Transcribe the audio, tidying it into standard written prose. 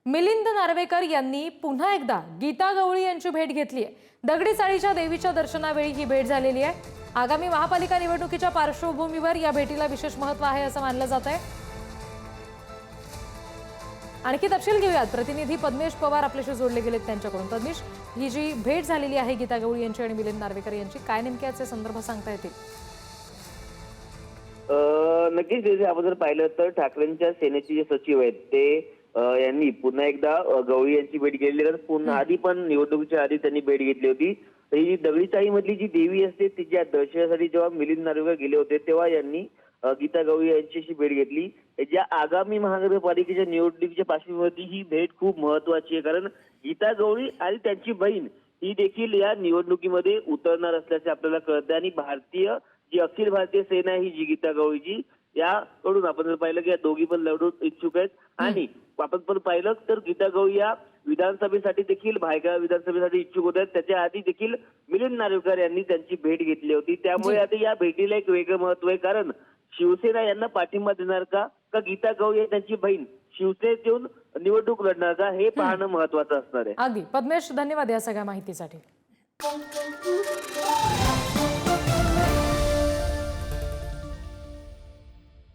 मिलिंद नार्वेकर यांनी पुन्हा एकदा गीता गवळी यांची भेट घेतली आहे। दगडी चाळीच्या देवीच्या दर्शनावेळी ही भेट झालेली आहे। आगामी महापालिका निवडणुकीच्या पार्श्वभूमीवर या भेटीला विशेष महत्त्व आहे असं मानलं जात आहे। आणखी तपशील घेऊयात, प्रतिनिधी पद्मेश पवार आपल्याशी जोडले गेलेत त्यांच्याकडून। पद्मेश, ही जी भेट झालेली आहे गीता गवळी यांची आणि मिलिंद नार्वेकर यांची, काय नेमक्याचे संदर्भ सांगता येतील? नक्कीच जे आपण जर पाहिलं तर ठाकरेंच्या सेनेचे जे सचिव आहेत ते यांनी पुन्हा एकदा गवळी यांची भेट घेतली। तर पुन्हा आधी पण निवडणुकीच्या आधी त्यांनी भेट घेतली होती। ही दगडीचाळी मधली जी देवी असते तिच्या दर्शनासाठी जेव्हा मिलिंद नार्वेकर गेले होते तेव्हा यांनी गीता गवळी यांच्याशी भेट घेतली। ज्या आगामी महानगरपालिकेच्या निवडणुकीच्या पार्श्वभूमीवरती ही भेट खूप महत्वाची आहे, कारण गीता गवळी आणि त्यांची बहीण ही देखील या निवडणुकीमध्ये उतरणार असल्याचे आपल्याला कळतं। आणि भारतीय जी अखिल भारतीय सेना ही जी गीता गवळीची याकडून आपण जर पाहिलं की या दोघी पण लढू इच्छुक आहेत। आणि आपण पण पाहिलं तर गीता गवळी या विधानसभेसाठी देखील भायखळा विधानसभेसाठी इच्छुक होत्या। त्याच्या आधी देखील मिलिंद नार्वेकर यांनी त्यांची भेट घेतली होती। त्यामुळे आता या भेटीला एक वेगळं महत्व आहे, कारण शिवसेना यांना पाठिंबा देणार का गीता गवळी त्यांची बहीण शिवसेनेत येऊन निवडणूक लढणार का, हे पाहणं महत्वाचं असणार आहे। अगदी पद्मेश, धन्यवाद या सगळ्या माहितीसाठी।